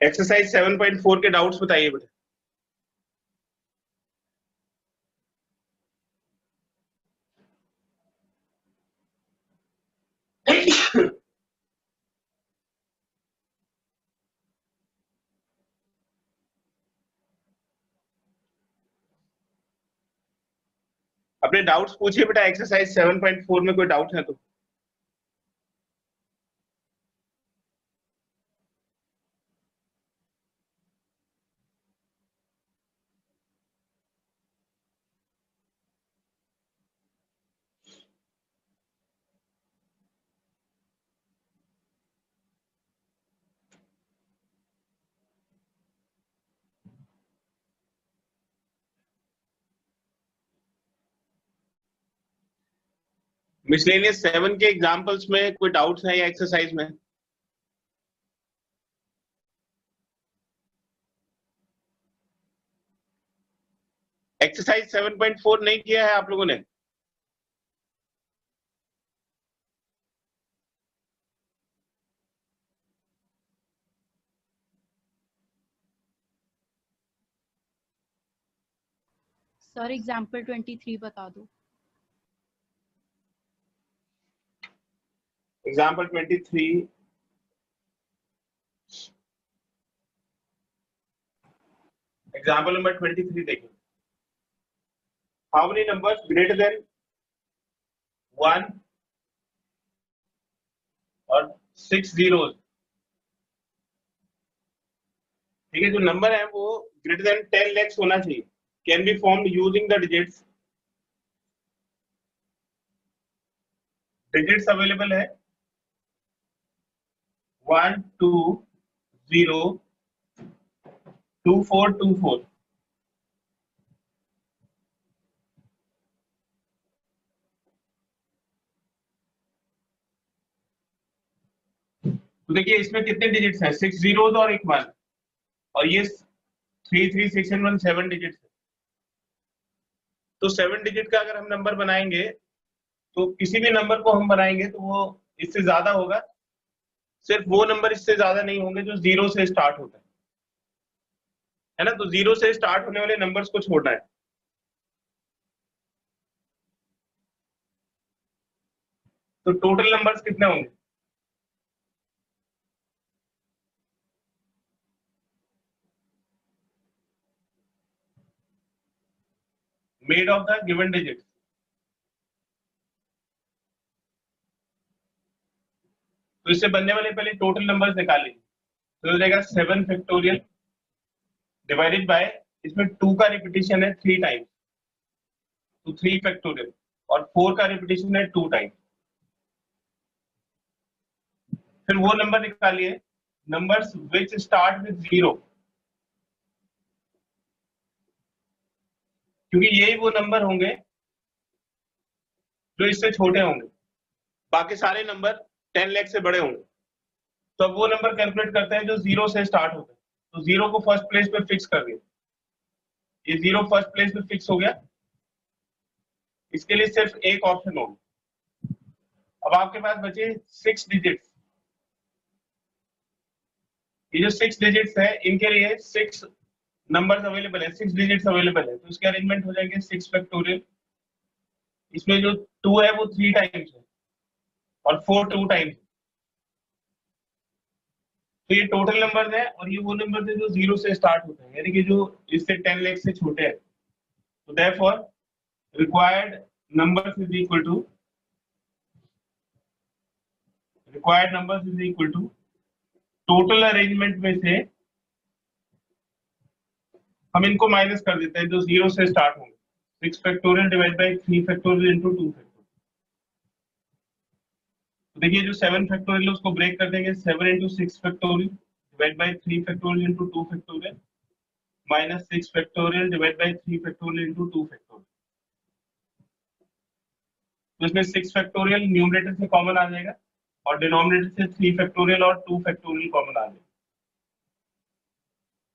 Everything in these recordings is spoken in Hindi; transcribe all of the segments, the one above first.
एक्सरसाइज 7.4 के डाउट्स बताइए बेटा। अपने डाउट्स पूछिए बेटा, एक्सरसाइज 7.4 में कोई डाउट है तो। मिसलेनियस 7 के एग्जांपल्स में कोई डाउट्स है या एक्सरसाइज में? एक्सरसाइज 7.4 नहीं किया है आप लोगों ने? सर एग्जाम्पल 23 बता दो। एग्जाम्पल 23 एग्जाम्पल नंबर 23 देखिए। How many numbers greater than 1 और 6 zeros? ठीक है, जो नंबर है वो ग्रेटर देन 10 lakhs होना चाहिए। Can be formed using the digits. Digits available है 1 2 0 2 4 2 4। तो देखिए इसमें कितने डिजिट्स हैं? 6 zeros और एक 1, और ये 3 3 6 and 1 7 डिजिट्स है। तो 7 डिजिट का अगर हम नंबर बनाएंगे तो किसी भी नंबर को हम बनाएंगे तो वो इससे ज्यादा होगा। सिर्फ वो नंबर इससे ज्यादा नहीं होंगे जो 0 से स्टार्ट होता है ना। तो 0 से स्टार्ट होने वाले नंबर्स को छोड़ना है। तो टोटल नंबर्स कितने होंगे? Made of the given digit. तो इससे बनने वाले पहले टोटल नंबर्स निकाल लीजिए। तो हो जाएगा 7 फैक्टोरियल डिवाइडेड बाय, इसमें 2 का रिपीटिशन है 3 टाइम्स, तो 3 फैक्टोरियल, और 4 का रिपीटिशन है 2 टाइम्स। फिर वो नंबर निकालिए नंबर्स विच स्टार्ट विद 0, क्योंकि यही वो नंबर होंगे जो इससे छोटे होंगे। बाकी सारे नंबर 10 लाख से बड़े होंगे। तो अब वो नंबर कैलकुलेट करते हैं जो 0 से स्टार्ट होते हैं। तो 0 को फर्स्ट प्लेस पे फिक्स कर दिया, ये 0 फर्स्ट प्लेस पे फिक्स हो गया। इसके लिए सिर्फ एक ऑप्शन होगा। अब आपके पास बचे 6 डिजिट्स। ये जो 6 डिजिट्स है इनके लिए 6 नंबर्स अवेलेबल है, 6 डिजिट्स अवेलेबल है। तो इसके अरेंजमेंट हो जाएंगे 6 फैक्टोरियल। इसमें जो 2 है वो 3 टाइम्स है और 4 2 टाइम्स। तो ये टोटल नंबर है, और ये वो नंबर है जो 0 से स्टार्ट होते हैं, यानी कि जो इससे 10 लाख से छोटे हैं। तो therefore required numbers is equal to total arrangement में से हम इनको माइनस कर देते हैं जो 0 से स्टार्ट होंगे। 6 factorial divide by 3 factorial into 2 factorial. तो देखिए जो 7 फैक्टोरियल है उसको ब्रेक कर देंगे। 7 into 6 factorial divide by 3 factorial into 2 factorial minus 6 factorial divide by 3 factorial into 2 factorial. तो इसमें 6 फैक्टोरियल न्यूमरेटर से कॉमन आ जाएगा और डिनोमिनेटर से 3 फैक्टोरियल और 2 फैक्टोरियल कॉमन आ जाएगा।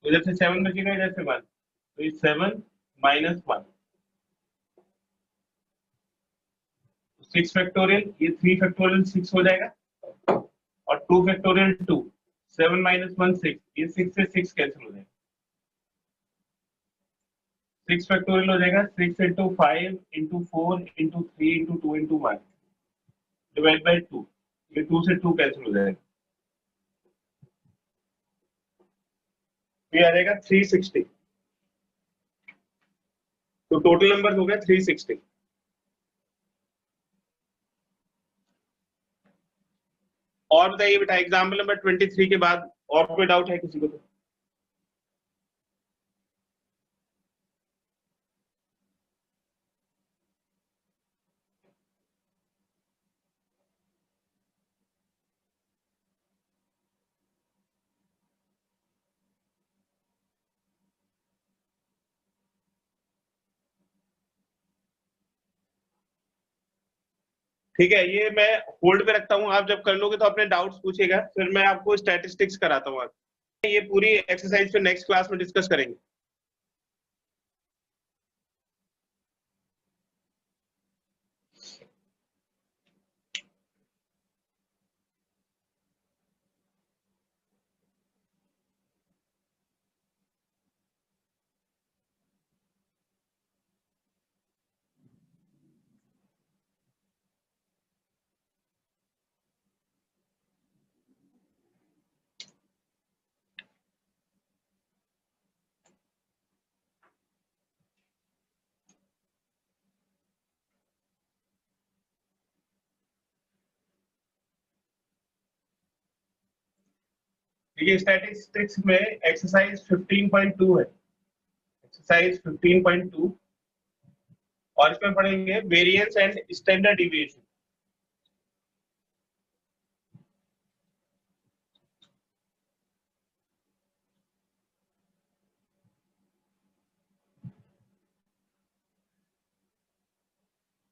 तो इधर से 7 बचेगा, इधर से 1, तो ये 7 माइनस 1, 6 फैक्टोरियल, ये 3 फैक्टोरियल 6 हो जाएगा और 2 फैक्टोरियल 2, 7 - 1 6, ये 6 से 6 कैंसिल हो जाएगा, 6 फैक्टोरियल हो जाएगा, 6 into 5 into 4 into 3 into 2 into 1 divide by 2, ये 2 से 2 कैंसिल हो जाएगा, ये आ जाएगा 360। तो टोटल नंबर हो गया 360। और बताइए बेटा, एग्जाम्पल नंबर 23 के बाद और कोई डाउट है किसी को? तो ठीक है, ये मैं होल्ड पे रखता हूँ, आप जब कर लोगे तो अपने डाउट्स पूछिएगा, फिर मैं आपको स्टैटिस्टिक्स कराता हूँ। ये पूरी एक्सरसाइज फिर नेक्स्ट क्लास में डिस्कस करेंगे। देखिए, स्टैटिस्टिक्स में एक्सरसाइज 15.2 है, एक्सरसाइज 15.2, और इसमें पढ़ेंगे variance and standard deviation.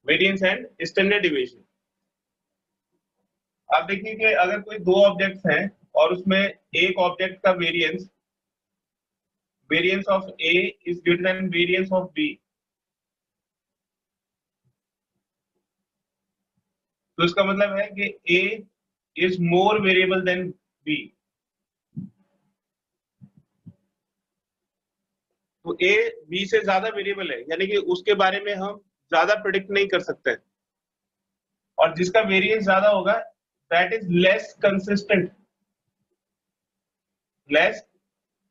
Variance and standard deviation. आप देखिए कि अगर कोई दो ऑब्जेक्ट्स हैं और उसमें एक ऑब्जेक्ट का variance of A is greater than variance of B, तो इसका मतलब है कि A is more variable than B. तो ए बी से ज्यादा वेरिएबल है, यानी कि उसके बारे में हम ज्यादा प्रिडिक्ट नहीं कर सकते, और जिसका वेरिएंस ज्यादा होगा that is less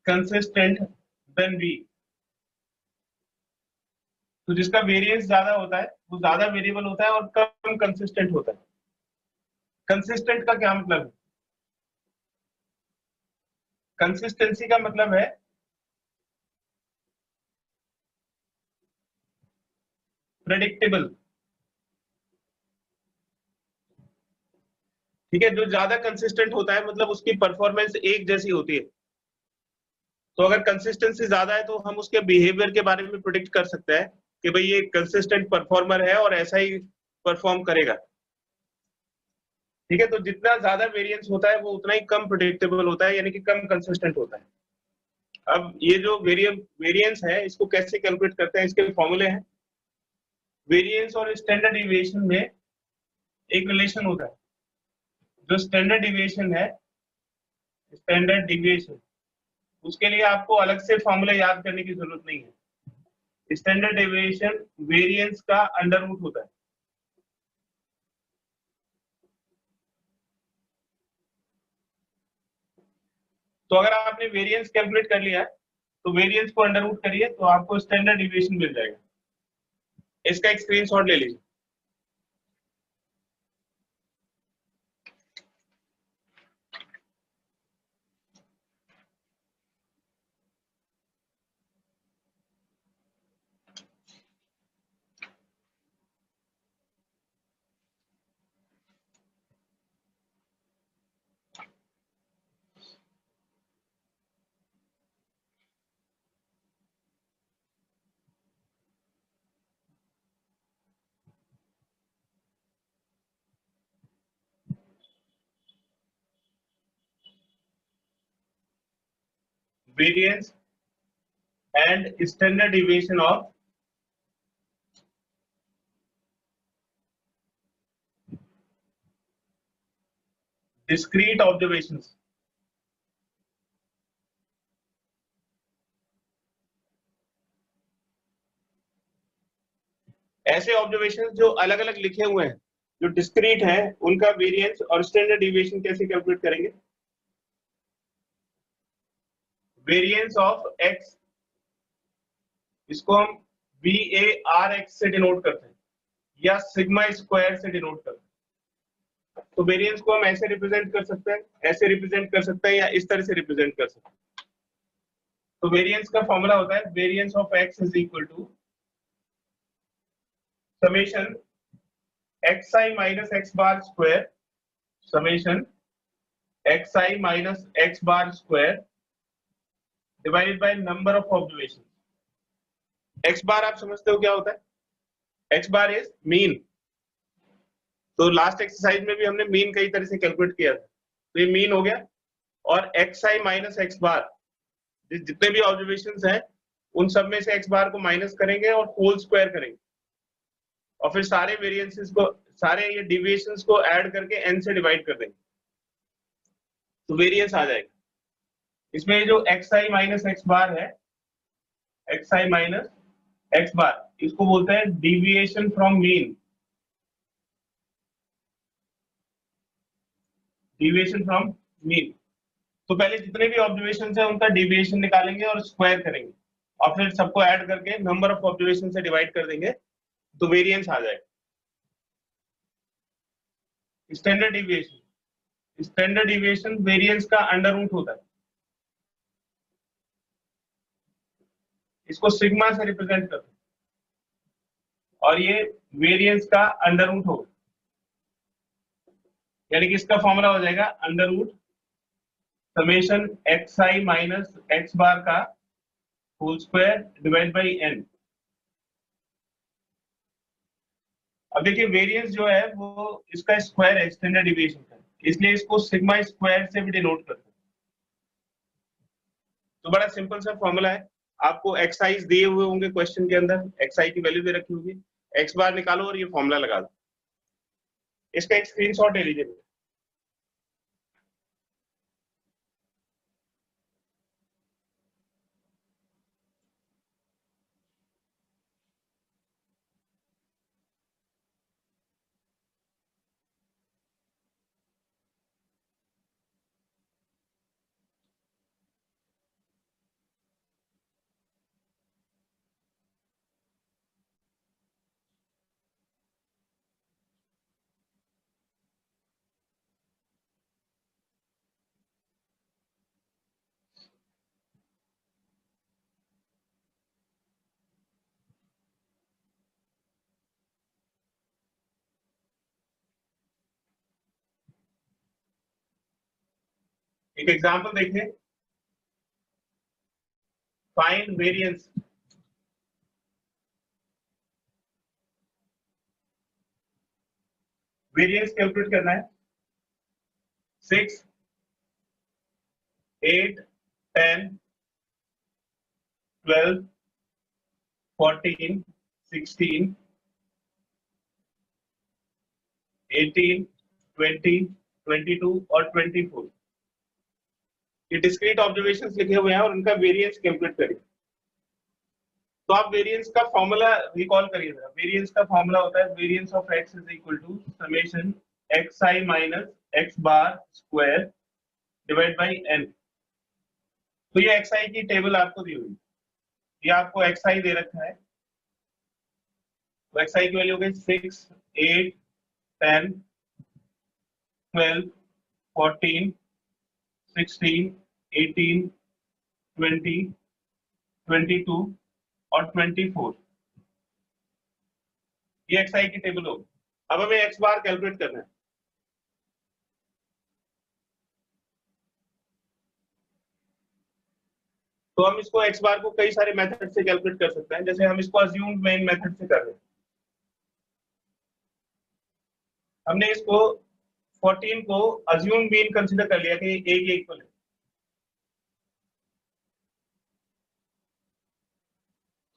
consistent than B. तो जिसका वेरिएंस ज्यादा होता है वो ज्यादा वेरिएबल होता है और कम कंसिस्टेंट होता है। कंसिस्टेंट का क्या मतलब है? कंसिस्टेंसी का मतलब है प्रेडिक्टेबल। ठीक है, जो ज्यादा कंसिस्टेंट होता है मतलब उसकी परफॉर्मेंस एक जैसी होती है। तो अगर कंसिस्टेंसी ज्यादा है तो हम उसके बिहेवियर के बारे में प्रिडिक्ट कर सकते हैं कि भाई ये कंसिस्टेंट परफॉर्मर है और ऐसा ही परफॉर्म करेगा। ठीक है, तो जितना ज्यादा वेरिएंस होता है वो उतना ही कम प्रिडिक्टेबल होता है, यानी कि कम कंसिस्टेंट होता है। अब ये जो वेरिएंस है इसको कैसे कैलकुलेट करते हैं, इसके फॉर्मूले हैं। वेरिएंस और स्टैंडर्ड डिविएशन में एक रिलेशन होता है। जो स्टैंडर्ड डिविएशन उसके लिए आपको अलग से फॉर्मूला याद करने की जरूरत नहीं है। स्टैंडर्ड डिविएशन वेरिएंस का अंडर रूट होता है। तो अगर आपने वेरिएंस कैलकुलेट कर लिया है तो वेरिएंस को अंडर रूट करिए तो आपको स्टैंडर्ड डिविएशन मिल जाएगा। इसका एक स्क्रीनशॉट ले लीजिए। Variance and standard deviation of discrete observations। ऐसे ऑब्जर्वेशन जो अलग अलग लिखे हुए हैं, जो डिस्क्रीट है, उनका वेरिएंस और स्टैंडर्ड डिविएशन कैसे कैलकुलेट करेंगे? वेरिएंस ऑफ x, इसको हम VARX से डिनोट करते हैं या सिग्मा स्क्वायर से डिनोट करते हैं। तो वेरिएंस को हम ऐसे रिप्रेजेंट कर सकते हैं, ऐसे रिप्रेजेंट कर सकते हैं, या इस तरह से रिप्रेजेंट कर सकते हैं। तो वेरिएंस का फॉर्मूला होता है variance of x is equal to summation xi minus x bar square, summation xi minus x bar square divided by number of observation. x bar आप समझते हो क्या होता है? x bar is mean. तो लास्ट एक्सरसाइज में भी हमने मीन कई तरह से कैलकुलेट किया था, तो ये मीन हो गया। और xi माइनस x बार, जितने भी ऑब्जर्वेशंस हैं उन सब में से x बार को माइनस करेंगे और होल स्क्वायर करेंगे, और फिर सारे वेरिएंसेस को, सारे ये डिविएशंस को ऐड करके n से डिवाइड कर देंगे, तो वेरिएंस आ जाएगा। इसमें जो xi माइनस x बार है, xi माइनस x बार, इसको बोलते हैं deviation from mean, deviation from mean. तो पहले जितने भी ऑब्जर्वेशन है उनका डिविएशन निकालेंगे और स्क्वायर करेंगे, और फिर सबको ऐड करके नंबर ऑफ ऑब्जर्वेशन से डिवाइड कर देंगे, तो वेरिएंस आ जाएगा। Standard deviation, standard deviation variance का अंडर रूट होता है, इसको सिग्मा से रिप्रेजेंट करते हैं, और ये वेरिएंस का अंडर रूट होगा, यानी कि इसका फॉर्मूला हो जाएगा under root summation xi minus x bar का whole square divide by n। अब देखिए वेरिएंस जो है वो इसका स्क्वायर है स्टैंडर्ड डिविएशन का, इसलिए इसको सिग्मा स्क्वायर से भी डिनोट करते हैं। तो बड़ा सिंपल सा फॉर्मूला है, आपको xi दिए हुए होंगे क्वेश्चन के अंदर, xi की वैल्यू दे रखी होगी, x बार निकालो और ये फॉर्मूला लगा दो। इसका एक स्क्रीनशॉट ले लीजिए। एक एग्जांपल देखिए, फाइंड वेरिएंस वेरिएंस कैलकुलेट करना है 6, 8, 10, 12, 14, 16, 18, 20, 22 और 24 ये डिस्क्रीट ऑब्जर्वेशंस लिखे हुए हैं और उनका वेरिएंस कैलकुलेट करिए। तो आप वेरिएंस का फॉर्मूला रिकॉल करिएगा। वेरिएंस का फॉर्मूला होता है variance of x is equal to summation xi minus x bar square divide by n। तो ये xi की टेबल आपको दी हुई, ये आपको xi दे रखा है, तो xi की वैल्यू हो गई 6, 8, 10, 12, 14, 16, 18, 20, 22 और 24 ये xi की टेबल होगी। अब हमें x बार कैलकुलेट करना है। तो हम इसको x बार को कई सारे मेथड से कैलकुलेट कर सकते हैं, जैसे हम इसको अज्यूम्ड मेन मेथड से कर रहे हैं। हमने इसको 14 को अज्यूम्ड मीन कंसीडर कर लिया कि a के इक्वल है।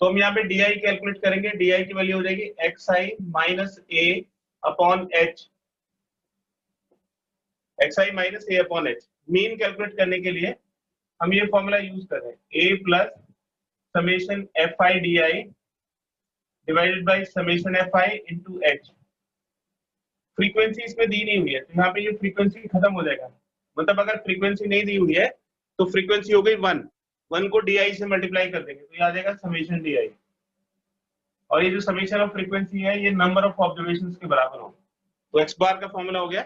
तो हम यहाँ पे डी कैलकुलेट करेंगे, डी की वैल्यू हो जाएगी xi minus a upon h, xi minus a upon h। Mean calculate करने के लिए हम ये फॉर्मूला यूज कर रहे हैं a plus summation fi di divided by summation fi into h। Frequency इसमें दी नहीं हुई है, तो यहाँ पे ये फ्रीक्वेंसी खत्म हो जाएगा। मतलब अगर फ्रीक्वेंसी नहीं दी हुई है तो फ्रीक्वेंसी हो गई 1 को di से मल्टीप्लाई कर देंगे तो ये आ जाएगा समेशन di। और ये जो समेशन ऑफ फ्रीक्वेंसी है ये नंबर ऑफ ऑब्जर्वेशंस के बराबर होगा। तो x बार का फॉर्मूला हो गया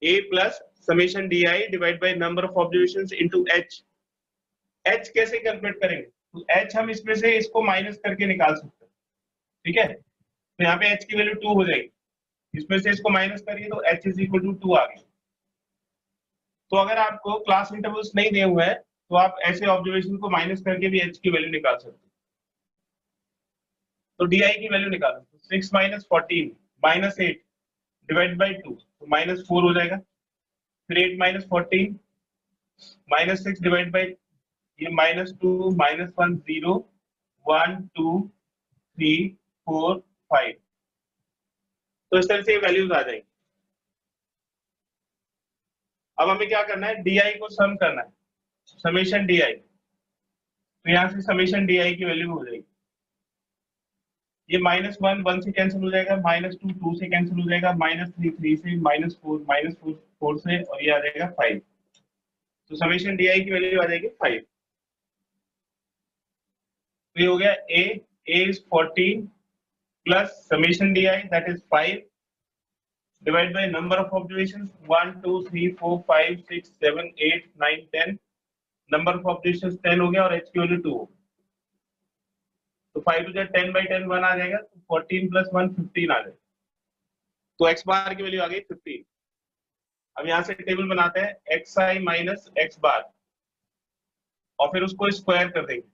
a plus summation di divide by number of observations into h। h कैसे कैलकुलेट करेंगे? तो h हम इसमें से इसको माइनस करके निकाल सकते हैं, ठीक है। तो यहाँ पे h की वैल्यू 2 हो जाएगी, इसमें से इसको माइनस करिए तो h इज इक्वल टू 2 आ गई। तो अगर आपको क्लास इंटरवल्स नहीं दिए हुए हैं तो आप ऐसे ऑब्जर्वेशन को माइनस करके भी h की वैल्यू निकाल सकते हैं। तो di की वैल्यू निकालो, 6 माइनस 14 माइनस 8 डिवाइड बाई 2 तो माइनस 4 हो जाएगा। फिर 8 माइनस 14 माइनस 6 डिवाइड बाई ये माइनस 2 माइनस 1 0 1 2 3 4 5। तो इस तरह से वैल्यूज आ जाएंगी। अब हमें क्या करना है, di को सम करना है, समेशन di। तो यहाँ से समेशन di की वैल्यू हो जाएगी, ये माइनस 1 से कैंसिल हो जाएगा, माइनस 2 से कैंसिल हो जाएगा, माइनस 3 से, माइनस 4 से, और ये आ जाएगा 5। तो समेशन di की वैल्यू आ जाएगी 5। तो ये हो गया a is 14 plus summation di that is 5 divide by number of observations 1 2 3 4 5 6 7 8 9 10। Number of observations 10 हो गया और h की वैल्यू 2 हो गई। तो 5 टू 10 बाई 10 1 आ जाएगा, तो 14 प्लस 1 15 आ जाएगा। तो x बार की वैल्यू आ गई 15। अब यहाँ से टेबल बनाते हैं xi माइनस x बार और फिर उसको स्क्वायर कर देंगे,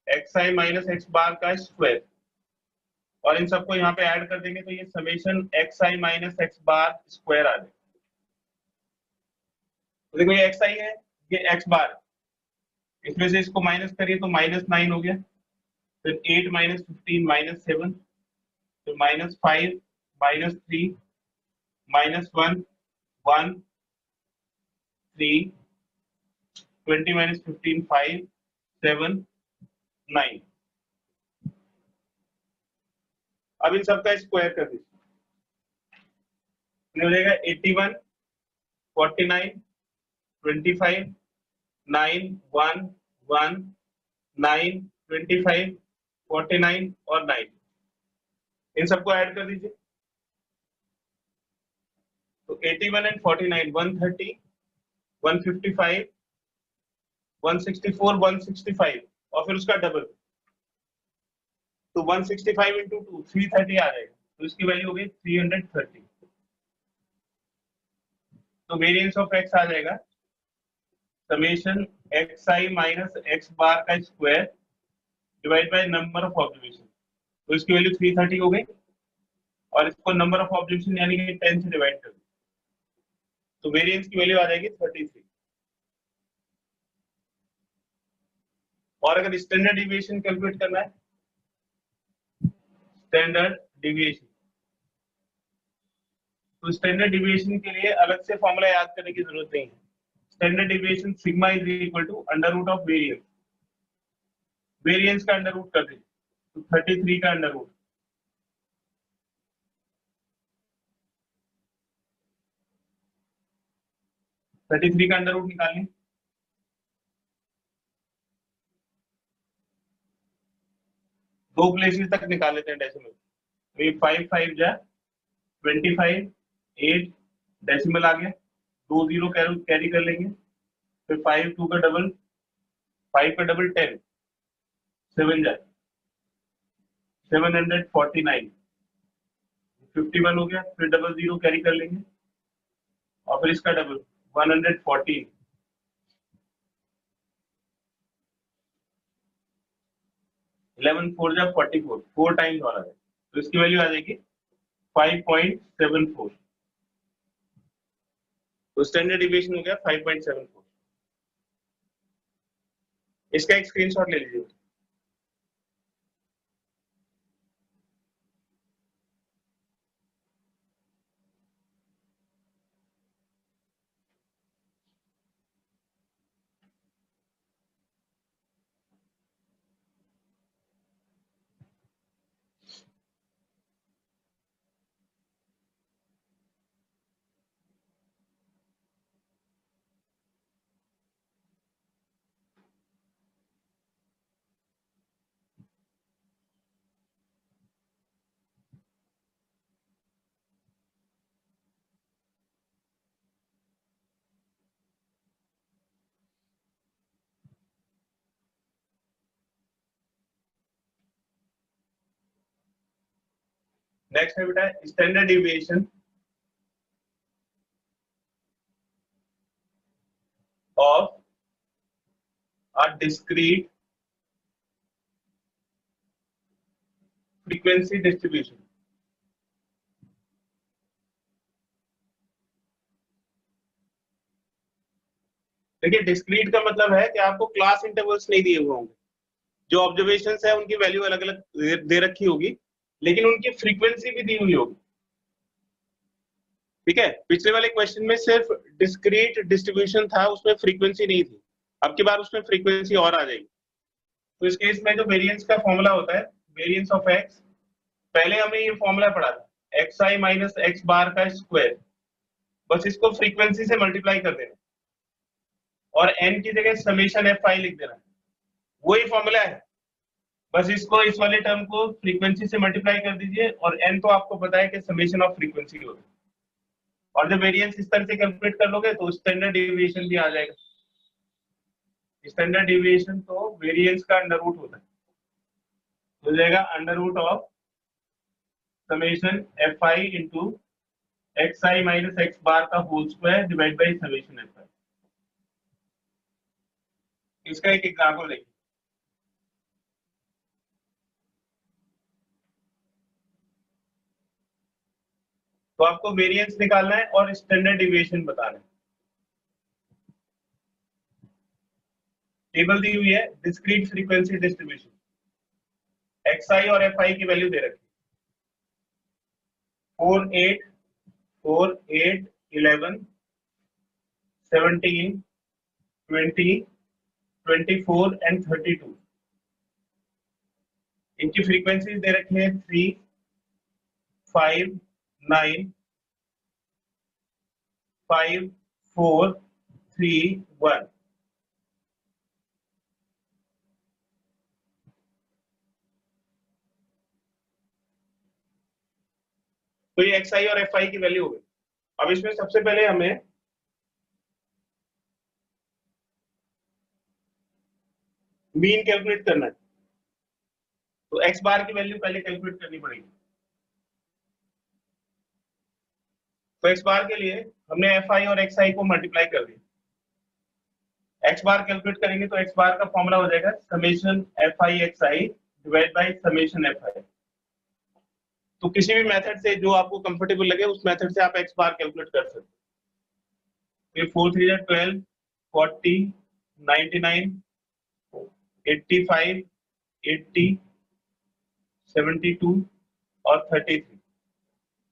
xi माइनस x बार का स्क्वायर, और इन सबको यहाँ पे ऐड कर देंगे तो ये summation xi minus x bar square आ जाएगा। तो देखो ये xi है, ये x बार, इसमें से इसको माइनस करिए तो माइनस 9 हो गया। फिर 8 माइनस 15 माइनस 7, फिर माइनस 5 माइनस 3 माइनस 1 1 3 20 माइनस 15 5 7 9। अब इन सबका स्क्वायर कर दीजिए, हो जाएगा 81 49 25 9 1 1 9 25 49 और 9। इन सबको ऐड कर दीजिए तो 81 एंड 49 130 155 164 165 और फिर उसका डबल, तो 165 इंटू 2 330 आ जाएगा, तो इसकी वैल्यू हो गई 330। तो वेरिएंस ऑफ x आ जाएगा summation xi minus x bar का square divide bye number of observation. तो इसकी वैल्यू 330 हो गई और इसको नंबर ऑफ ऑब्जर्वेशन यानी कि 10 से डिवाइड कर, तो वेरिएंस की वैल्यू आ जाएगी 33। और अगर स्टैंडर्ड डिविएशन कैलकुलेट करना है, स्टैंडर्ड डिविएशन, तो स्टैंडर्ड डिविएशन के लिए अलग से फॉर्मूला याद करने की जरूरत नहीं है। Standard deviation sigma is equal to under root of variance, variance का अंडर रूट कर दीजिए तो 33 का अंडर रूट, थर्टी थ्री का अंडर रूट निकालें, दो प्लेसेस तक निकाल लेते हैं डेसिमल। तो ये 5 5 जा 25 8 डेसिमल आ गया, 2 जीरो कैरी कर लेंगे, फिर 5 2 का डबल 5 का डबल 10 7 जा 749 51 हो गया, फिर डबल जीरो कैरी कर लेंगे और फिर इसका डबल 114 11 4 जा 44 4 टाइम्स और आ जाए, तो इसकी वैल्यू आ जाएगी 5.74। तो स्टैंडर्ड डिविएशन हो गया 5.74। इसका एक स्क्रीनशॉट ले लीजिए। नेक्स्ट है बेटा standard deviation of a discrete frequency distribution. देखिए डिस्क्रीट का मतलब है कि आपको क्लास इंटरवल्स नहीं दिए हुए होंगे, जो ऑब्जर्वेशंस है उनकी वैल्यू अलग अलग दे रखी होगी, लेकिन उनकी फ्रीक्वेंसी भी दी हुई होगी। ठीक है, पिछले वाले क्वेश्चन में सिर्फ डिस्क्रीट डिस्ट्रीब्यूशन था, उसमें फ्रीक्वेंसी नहीं थी, अब की बार उसमें फ्रीक्वेंसी और आ जाएगी। तो इस केस में जो वेरिएंस का फॉर्मूला होता है, वेरिएंस ऑफ एक्स, पहले हमने ये फॉर्मूला पढ़ा था, एक्स आई माइनस एक्स बार का स्क्वायर, बस इसको फ्रीक्वेंसी से मल्टीप्लाई कर देना और एन की जगह समेशन एफ आई लिख देना, वही फॉर्मूला है, बस इसको इस वाले टर्म को फ्रीक्वेंसी से मल्टीप्लाई कर दीजिए और एन तो आपको पता है कि समेशन ऑफ फ्रीक्वेंसी होता है, और जब वेरिएंस इस तरह से कैलकुलेट कर लोगे तो स्टैंडर्ड डेविएशन भी आ जाएगा। स्टैंडर्ड डेविएशन तो वेरिएंस का अंडर रूट होता है, हो जाएगा under root of summation F I into x I minus x bar का whole square divide by summation F I. इसका एक एग्जाम्पल देखिए, तो आपको वेरिएंस निकालना है और स्टैंडर्ड डेविएशन बताना है। टेबल दी हुई है डिस्क्रीट फ्रीक्वेंसी डिस्ट्रीब्यूशन, एक्स आई और एफ आई की वैल्यू दे रखी 4 8 4 8 11 17 20 24 एंड 32। इनकी फ्रीक्वेंसीज दे रखी है 3 5 9 5 4 3 1। तो ये एक्स आई और एफ आई की वैल्यू हो गई। अब इसमें सबसे पहले हमें मीन कैलकुलेट करना है, तो एक्स बार की वैल्यू पहले कैलकुलेट करनी पड़ेगी। तो एक्स बार के लिए हमने एफ आई और एक्स आई को मल्टीप्लाई कर दिया। एक्स बार कैलकुलेट करेंगे तो एक्स बार का फॉर्मूला हो जाएगा summation F I x I divide by summation F I. तो किसी भी मेथड से जो आपको कंफर्टेबल लगे उस मेथड से आप एक्स बार कैलकुलेट कर सकते हैं। 4 3 12 40 99 85 80 72 और 33।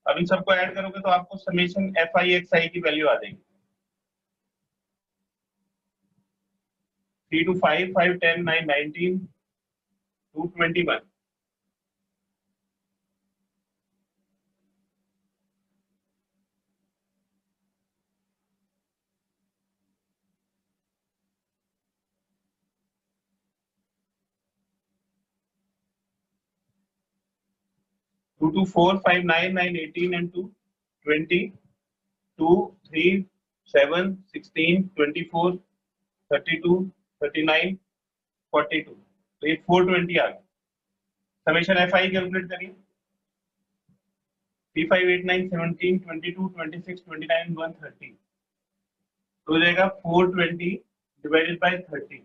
अब इन सबको ऐड करोगे तो आपको समेशन एफ आई एक्स आई की वैल्यू आ जाएगी 3 to 5 5 10 9 19 221। To to 4 5 9 9 18 and 2 20 2 3 7 16 24 32 39 42। तो ये 420 आ गया। समेशन एफ आई कैलकुलेट करिए 3 5 8 9 17 22 26 29 130। तो हो जाएगा 420 डिवाइडेड बाय 30,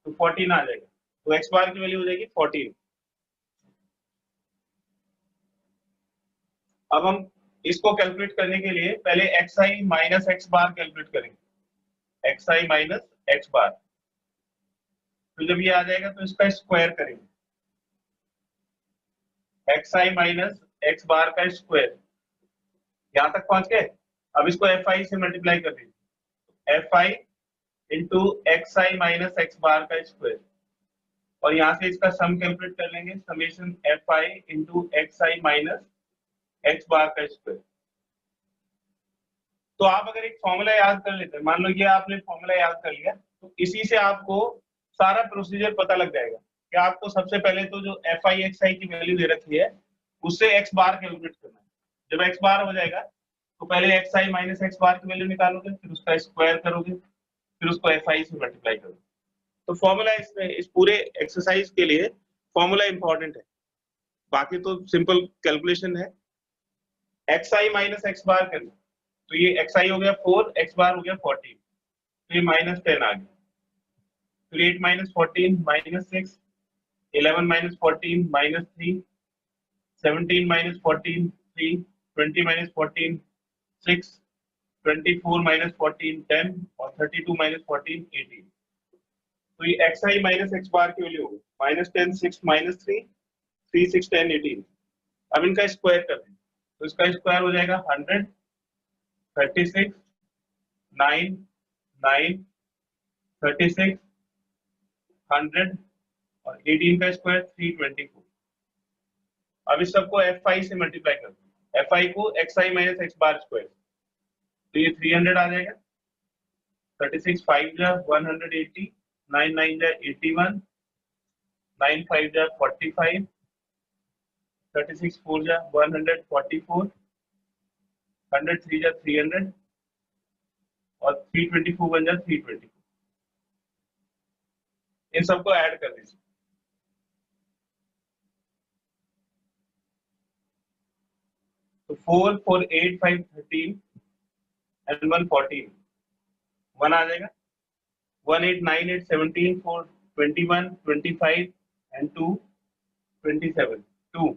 तो 14 आ जाएगा। तो एक्स बार की वैल्यू हो जाएगी 14। अब हम इसको कैलकुलेट करने के लिए पहले एक्स आई माइनस एक्स बार कैलकुलेट करेंगे, एक्स आई माइनस एक्स बार। तो जब ये आ जाएगा तो इसका स्क्वायर करेंगे, एक्स आई माइनस एक्स बार का स्क्वायर, यहां तक पहुंच गए। अब इसको एफ आई से मल्टीप्लाई कर दीजिए, एफ आई इंटू एक्स आई माइनस एक्स बार का स्क्वायर, और यहां से इसका सम कैलकुलेट कर लेंगे, summation F I into x I minus x bar का स्क्वायर। तो आप अगर एक फॉर्मूला याद कर लेते हैं, मान लो ये आपने फॉर्मूला याद कर लिया, तो इसी से आपको सारा प्रोसीजर पता लग जाएगा कि आपको सबसे पहले तो जो एफ आई एक्स आई की वैल्यू दे रखी है उससे एक्स बार कैलकुलेट करना है। जब एक्स बार हो जाएगा तो पहले एक्स आई माइनस एक्स बार की वैल्यू निकालोगे, फिर उसका स्क्वायर करोगे, फिर उसको एफ आई से मल्टीप्लाई करोगे। तो फॉर्मूला इसमें इस पूरे एक्सरसाइज के लिए फॉर्मूला इंपॉर्टेंट है, बाकी तो सिंपल कैलकुलेशन है। xi माइनस एक्स बार करना, तो ये xi हो गया 4, x बार हो गया 14, तो ये -10 आ गया। फिर 8 minus 14 -6, 11 minus 14 -3, 17 minus 14 3, 20 minus 14 6, 24 minus 14 10 और 32 माइनस 14 18। तो ये xi माइनस एक्स बार की वैल्यू होगी -10 6 -3 3 6 10 18। अब इनका स्क्वायर कर दें, तो इसका स्क्वायर हो जाएगा 100 36 9 9 36 100 और 18 का स्क्वायर 324। अब इस सबको fi से मल्टीप्लाई कर दो, fi को xi minus x bar square, तो ये 300 आ जाएगा। 36 5 जा 180, 9 9 जा 81, 9 5 जा 45, 36 4 जा 144, 100 3 जा 300 और 324 बन जा 324। इन सबको ऐड कर दीजिए, तो 4 4 8 5 13 एंड 1 14 1 आ जाएगा। 1 8 9 8 17 4 21 25 and 2 27 2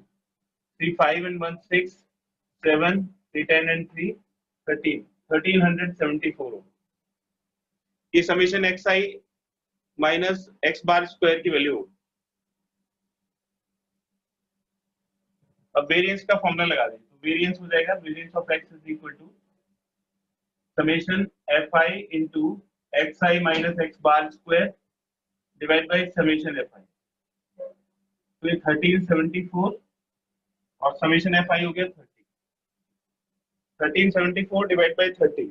3 5 and 1 6 7 3 10 and 3 13 1374। ये summation xi minus x bar square की वैल्यू। अब वेरिएंस का फॉर्मूला लगा दें, तो वेरिएंस हो जाएगा variance of x is equal to summation fi into xi minus x bar square divide by summation fi। तो ये 1374 और समेशन fi हो गया 30। 1374 डिवाइड बाय 30,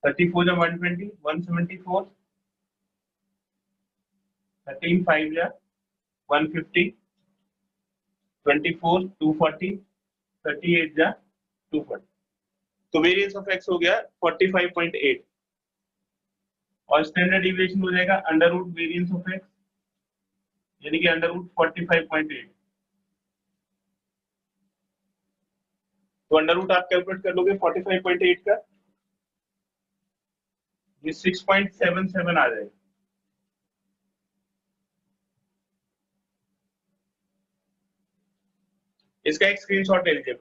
थर्टी फोर जा 120 174, 13 5 जा 150, 24 240, 38 जा 240। तो वेरिएंस ऑफ x हो गया 45.8 और स्टैंडर्ड डिविएशन हो जाएगा under root variance of x यानी कि अंडर रूट 45.8। तो अंडर रूट आप कैलकुलेट कर लोगे 45.8 का, ये 6.77 आ जाएगा। इसका एक स्क्रीनशॉट ले लीजिए।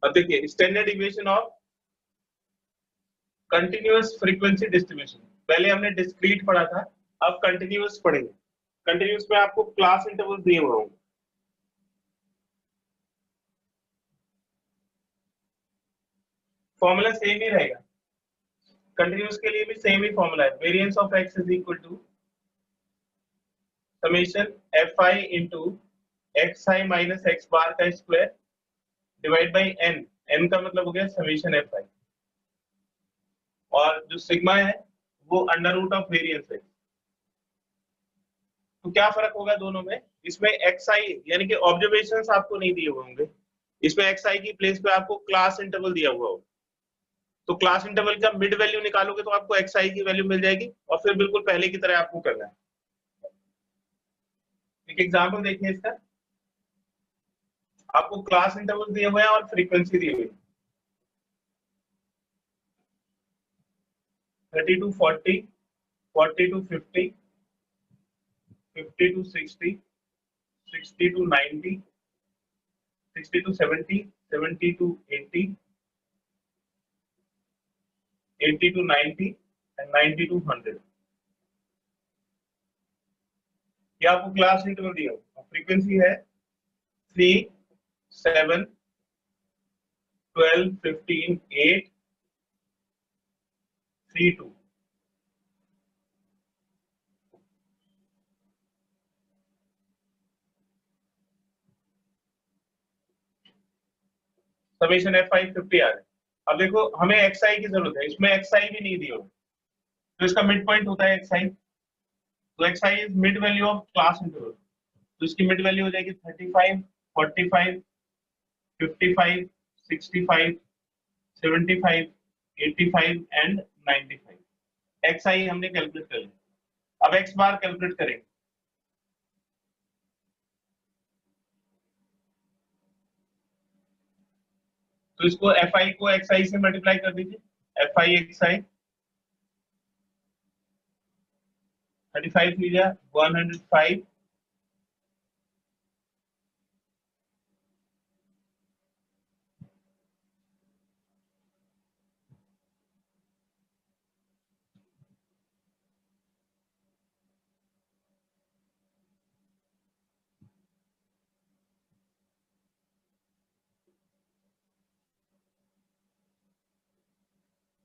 अब देखिए standard deviation of continuous frequency distribution, पहले हमने डिस्क्रीट पढ़ा था, अब कंटिन्यूअस पढ़ेंगे। कंटिन्यूअस में आपको क्लास इंटरवल दिए हुए होंगे। फॉर्मूला सेम ही रहेगा, कंटिन्यूअस के लिए भी सेम ही फॉर्मूला है। Variance of x is equal to summation fi into xi minus x bar का square divide by n, n का मतलब हो गया समेशन fi और जो सिग्मा है वो अंडर रूट ऑफ वेरिएंस है। तो क्या फर्क होगा दोनों में, इसमें xi यानी कि ऑब्जर्वेशंस आपको नहीं दिए हुए होंगे, इसमें xi की प्लेस पे आपको क्लास इंटरवल दिया हुआ होगा। तो क्लास इंटरवल का मिड वैल्यू निकालोगे तो आपको xi की वैल्यू मिल जाएगी और फिर बिल्कुल पहले की तरह आपको करना है। एक एग्जांपल देखिए इसका, आपको क्लास इंटरवल दिए हुए हैं और फ्रीक्वेंसी दी हुई है 30 to 40, 40 to 50, 50 to 60, 60 to 90, 60 to 70, 70 to 80, 80 to 90 and 90 to 100। ये आपको क्लास इंटरवल दिया हो। फ्रीक्वेंसी है 3, 7, 12, 15, 8, 3, 2। समेशन fi 50 आ रहा है। अब देखो हमें xi की जरूरत है, इसमें xi भी नहीं दिया हो, तो इसका मिड पॉइंट होता है xi। तो xi is mid value of class interval, तो इसकी मिड वैल्यू हो जाएगी 35, 45, 55, 65, 75, 85 एंड 95। xi हमने कैलकुलेट कर लिया। अब x बार कैलकुलेट करेंगे। तो इसको fi को xi से मल्टीप्लाई कर दीजिए। fi xi 35 लीजिए 105,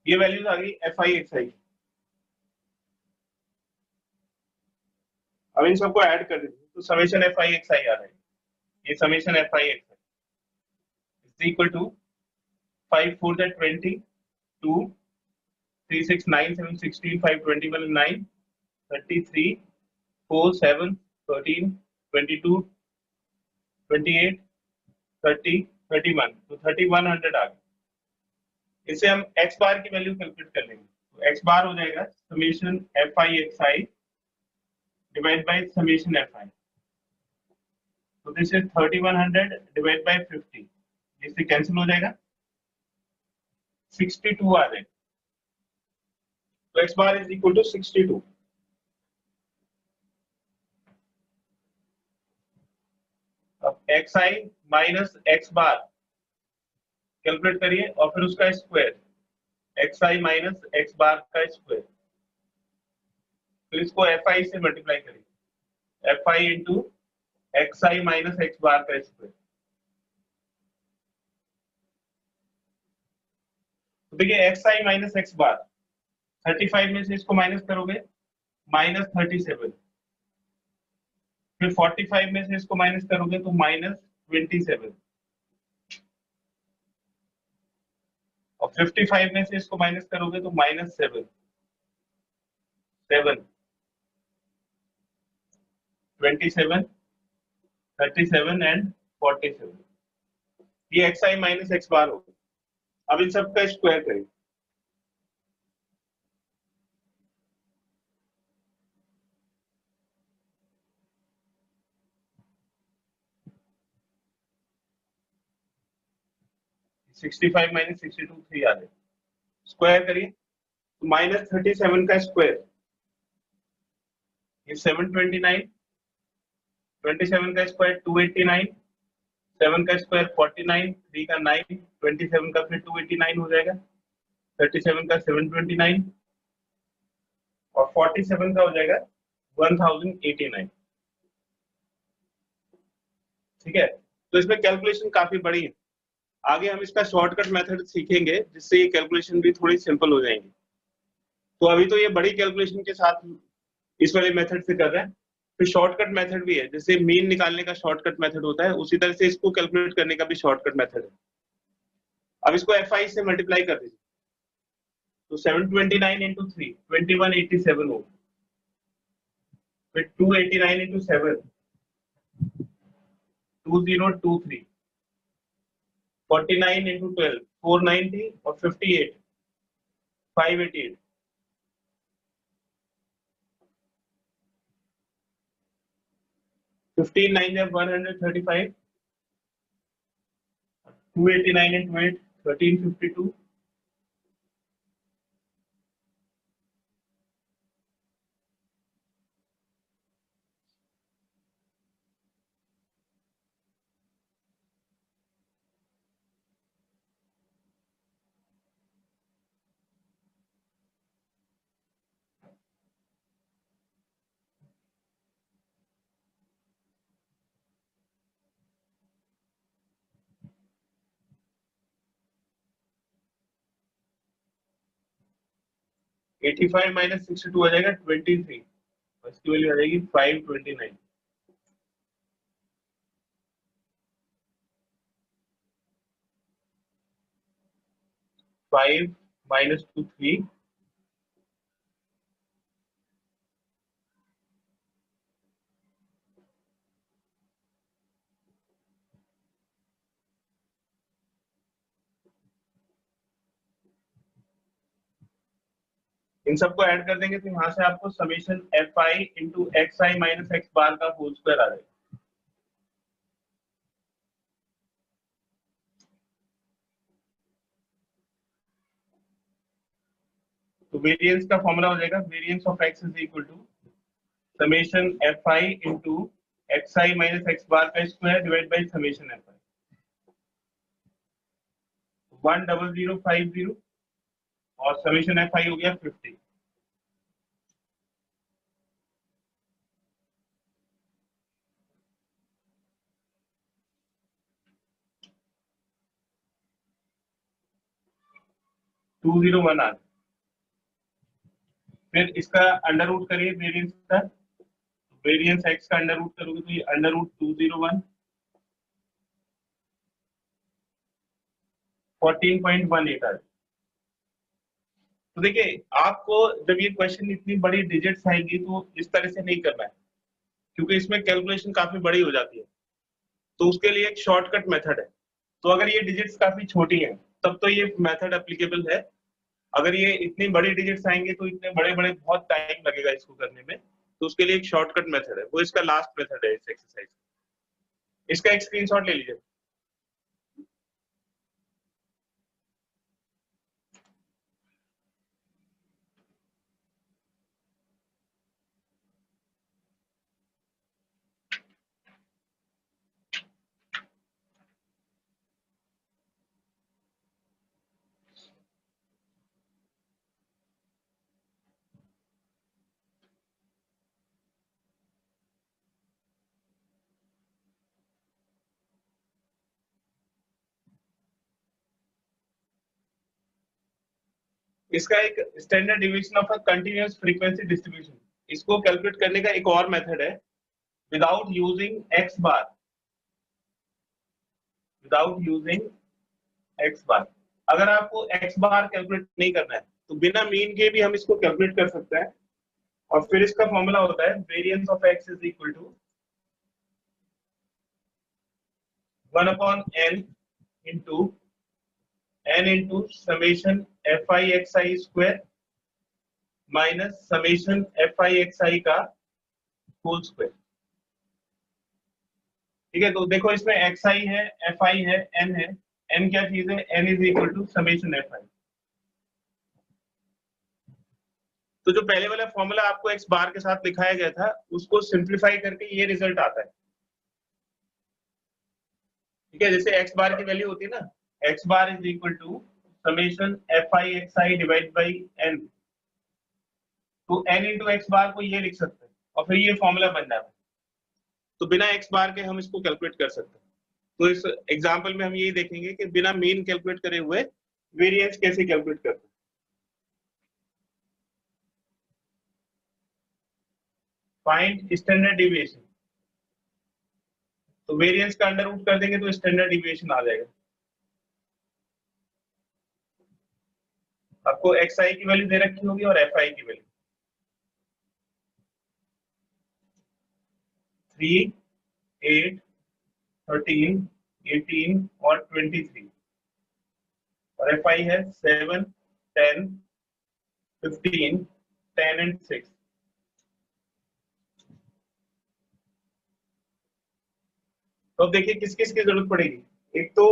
ये वैल्यूज आ गई fi xi। अब इन सबको ऐड कर दीजिए तो समेशन fi xi आ रहा है। ये summation fi xi is equal to 5 4 that 20, 2 3 6 9 7 16 5 21 9 33 4 7 13 22 28 30 31, तो 3100 आ गया। इसे हम x बार की वैल्यू कैलकुलेट कर लेंगे। तो x बार हो जाएगा summation fi xi divide by summation fi। तो दिस इज 3100 डिवाइड बाय 50, इससे कैंसिल हो जाएगा, 62 आ जाएगा। तो x bar is equal to 62। अब xi minus x bar calculate करिए और फिर उसका square, xi minus x bar का स्क्वायर, फिर इसको fi से मल्टीप्लाई करिए, fi into xi minus x bar का स्क्वायर। तो देखिए xi माइनस x बार 35 में से इसको माइनस करोगे माइनस 37, फिर 45 में से इसको माइनस करोगे तो माइनस 27, और 55 में से इसको माइनस करोगे तो माइनस 7, 27, 37 एंड 47। ये xi माइनस x बार होगा। अब इन सब का स्क्वायर करें, सिक्सटी फाइव माइनस 62 3 आ जाए, स्क्वायर करिए तो माइनस 37 का स्क्वायर ये 729, 27 का स्क्वायर 289, 7 का स्क्वायर 49, 3 का 9, 27 का फिर 289 हो जाएगा, 37 का 729 और 47 का हो जाएगा 1089। ठीक है, तो इसमें कैलकुलेशन काफी बड़ी है। आगे हम इसका शॉर्टकट मेथड सीखेंगे जिससे ये कैलकुलेशन भी थोड़ी सिंपल हो जाएंगी। तो अभी तो ये बड़ी कैलकुलेशन के साथ इस वाले मेथड से कर रहे हैं, फिर शॉर्टकट मेथड भी है, जैसे मीन निकालने का शॉर्टकट मेथड होता है उसी तरह से इसको कैलकुलेट करने का भी शॉर्टकट मेथड है। अब इसको fi से मल्टीप्लाई कर दीजिए तो 729 इंटू 3 2187 होगा, फिर 289 इंटू 7 2023, 49 इंटू 12 490 और 58 588, 15 9 जब 135, 289 into 8 1352, 85 माइनस 62 आ जाएगा 23, इसकी वैल्यू आ जाएगी 529। फाइव माइनस 2 3, इन सबको ऐड कर देंगे तो यहाँ से आपको summation F I into x I minus x bar का होल स्क्वायर आ जाएगा। तो वेरिएंस का फॉर्मूला हो जाएगा variance of x is equal to summation F I into x I minus x bar का square divide by summation F i. 10050 और समेशन एफ आई हो गया 50। टू 201 आ, फिर इसका अंडर रूट करिए वेरिएंस का, वेरिएंस एक्स का अंडर रूट करोगे तो ये अंडर रूट 201 14.18 आ जाए। तो देखिए आपको जब ये क्वेश्चन इतनी बड़ी डिजिट्स आएगी तो इस तरह से नहीं करना है, क्योंकि इसमें कैलकुलेशन काफी बड़ी हो जाती है। तो उसके लिए एक शॉर्टकट मेथड है। तो अगर ये डिजिट्स काफी छोटी हैं तब तो ये मेथड एप्लीकेबल है। अगर ये इतनी बड़ी डिजिट्स आएंगे तो इतने बड़े बड़े बहुत टाइम लगेगा इसको करने में। तो उसके लिए एक शॉर्टकट मेथड है, वो इसका लास्ट मेथड है इस एक्सरसाइज। इसका एक स्क्रीनशॉट ले लीजिए। इसका एक standard division of a continuous frequency distribution, इसको कैलकुलेट करने का एक और मेथड है विदाउट यूजिंग एक्स बार, विदाउट यूजिंग एक्स बार। अगर आपको एक्स बार कैलकुलेट नहीं करना है तो बिना मीन के भी हम इसको कैलकुलेट कर सकते हैं। और फिर इसका फॉर्मूला होता है variance of x is equal to 1/n into n into summation F I x i square minus summation F I x i का होल स्क्वायर। ठीक है, तो देखो इसमें एक्स आई है, एफ आई है, एन है। एन क्या चीज है? N is equal to summation F I. तो जो पहले वाला फॉर्मूला आपको एक्स बार के साथ दिखाया गया था उसको सिंप्लीफाई करके ये रिजल्ट आता है। ठीक है, जैसे एक्स बार की वैल्यू होती है ना, X bar is equal to summation F I x I divide by N. तो एन इंटू एक्स बार को ये लिख सकते हैं और फिर ये फॉर्मूला बन जाता है। तो बिना एक्स बार के हम इसको कैलकुलेट कर सकते हैं। तो इस एग्जांपल में हम यही देखेंगे कि बिना मीन कैलकुलेट करे हुए वेरिएंस कैसे कैलकुलेट करते हैं। फाइंड स्टैंडर्ड डिविएशन, तो वेरिएंस का अंडर रूट कर देंगे तो स्टैंडर्ड डिविएशन आ जाएगा। आपको एक्स आई की वैल्यू दे रखी होगी और एफ आई की वैल्यू 3, 8, 13, 18 और 23 और एफ आई है 7, 10, 15, 10 एंड 6। तो अब देखिए किस किस की जरूरत पड़ेगी। एक तो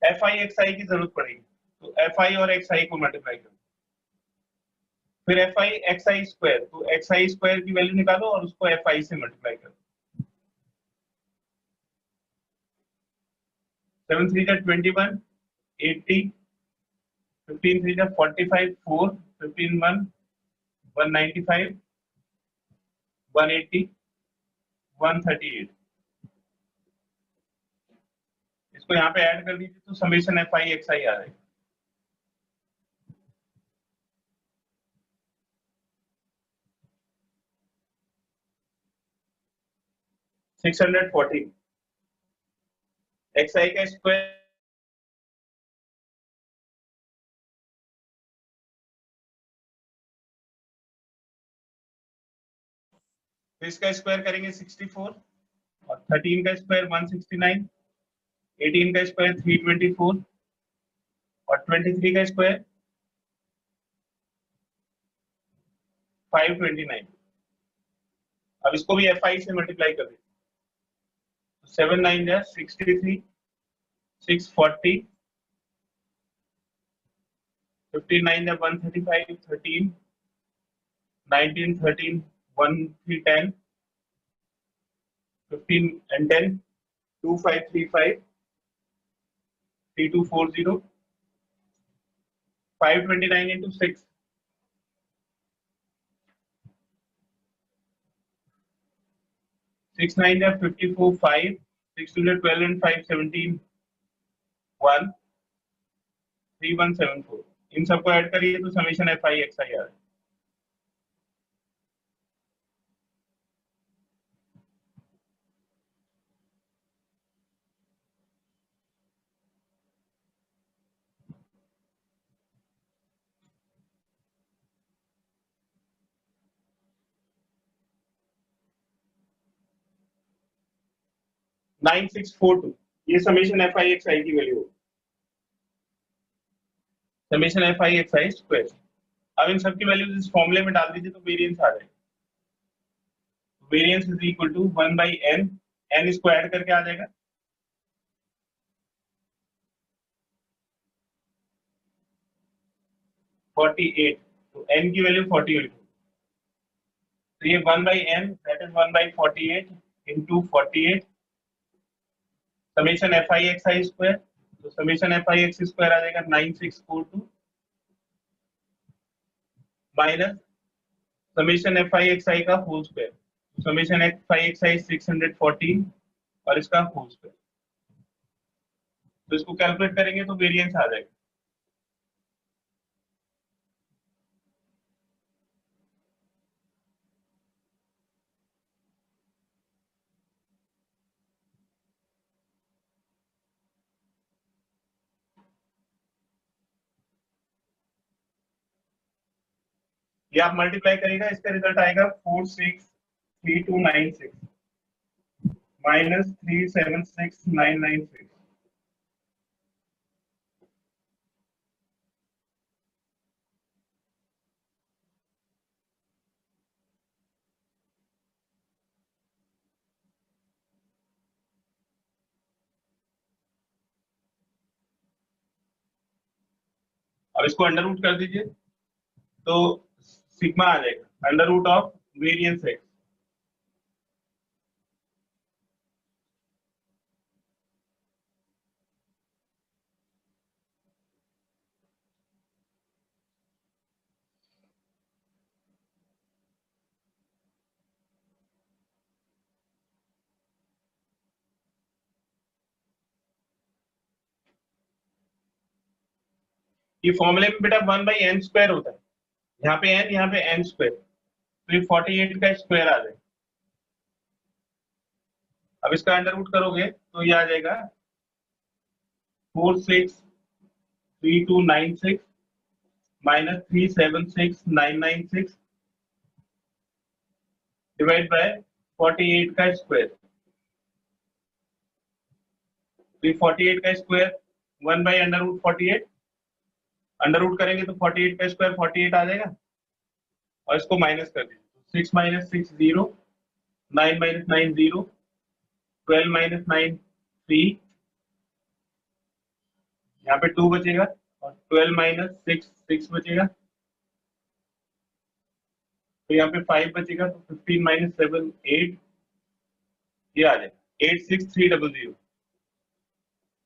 एफ आई एक्स आई की जरूरत पड़ेगी, तो एफ आई और एक्स आई को मल्टीप्लाई करो। फिर F I x i square, तो एक्स आई स्क्वायर की वैल्यू निकालो और उसको एफ आई से मल्टीप्लाई करो। 7 3 जा 21, 80, 15 3 जा 45, 4, 15 1, 195, 180, 138। इसको यहाँ पे ऐड कर दीजिए तो समेशन एफ आई एक्स आई आ जाएगा। 614 xi का स्क्वायर तो इसका स्क्वायर करेंगे 64 और 13 का स्क्वायर 169, 18 का स्क्वायर 324 और 23 का स्क्वायर 529। अब इसको भी fi से मल्टीप्लाई कर दीजिए, 7 9 जा 63, 640, 59 जा 135, 13, 19, 13, 1 3 10, 15 and 10, 2535, 3240, 529 into 6, 6 9 जा 54, 5, 6 2 12 and 5 17, 1, 3174। इन सबको ऐड करिए तो समेशन fi xi आ रहा है। नाइन 9642 ये समेशन fi xi की वैल्यू होगी, समेशन fi xi स्क्वायर। अब इन सबकी वैल्यूज इस फॉर्मूले में डाल दीजिए तो वेरिएंस आ जाएगा। Variance is equal to 1 by n, n इसको ऐड करके आ जाएगा 48, तो n की वैल्यू 48, तो ये 1 by n that is 1 by 48 into 48 summation fi xi square, तो समेशन fi x स्क्वायर आ जाएगा 9642 माइनस समेशन fi xi का whole square, summation fi xi 614 और इसका होल स्क्वायर, तो इसको कैलकुलेट करेंगे तो वेरिएंस आ जाएगा। ये आप मल्टीप्लाई करेगा, इसका रिजल्ट आएगा 463296 माइनस 376996। अब इसको अंडर रूट कर दीजिए तो सिग्मा आ जाएगा under root of variance X. ये फॉर्मूले में बेटा 1 by n स्क्वायर होता है, यहाँ पे n यहाँ पे n स्क्वायर, तो ये 48 का स्क्वायर आ जाएगा। अब इसका अंडर रूट करोगे तो ये आ जाएगा 463296 माइनस 376996 डिवाइड बाय 48 का स्क्वायर, तो 48 का square 1 by under root 48, under root करेंगे तो 48 का स्क्वायर 48 आ जाएगा और इसको माइनस कर दीजिए, 6 माइनस 6 0, 9 माइनस 9 0, 12 माइनस 9 3, यहाँ पे 2 बचेगा और 12 माइनस 6 6 बचेगा, तो यहाँ पे 5 बचेगा, तो 15 माइनस 7 8, ये आ जाएगा 86300,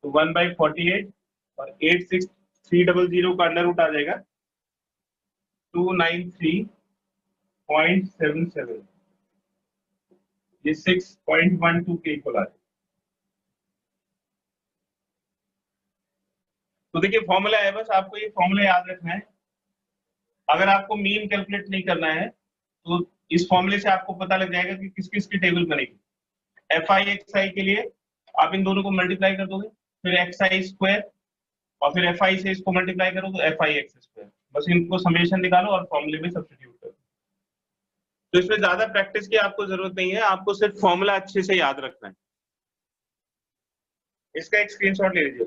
तो 1 by 48 और 86300 का अंडर रूट आ जाएगा 293.77, ये 6.12 के इक्वल आ जाएगा। तो देखिए फॉर्मूला है, बस आपको ये फॉर्मूला याद रखना है। अगर आपको मीन कैलकुलेट नहीं करना है तो इस फॉर्मूले से आपको पता लग जाएगा कि किस किस की टेबल बनेगी। FI/XI के लिए आप इन दोनों को मल्टीप्लाई कर दोगे, फिर XI² और फिर FI से इसको मल्टीप्लाई करो तो FI(x²). बस इनको समेशन निकालो और फॉर्मूले में सब्स्टिट्यूट करो। तो इसमें ज्यादा प्रैक्टिस की आपको जरूरत नहीं है, आपको सिर्फ फॉर्मूला अच्छे से याद रखना है। इसका एक स्क्रीनशॉट ले लीजिए।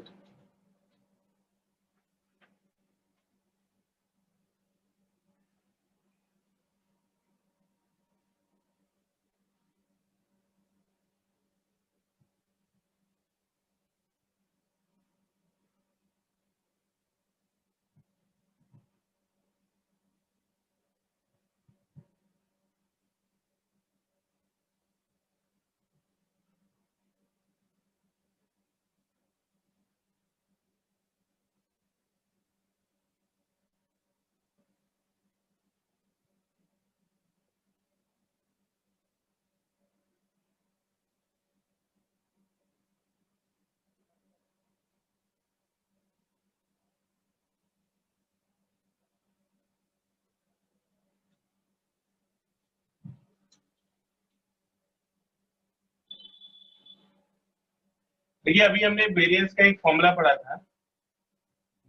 देखिए अभी हमने वेरिएंस का एक फॉर्मूला पढ़ा था,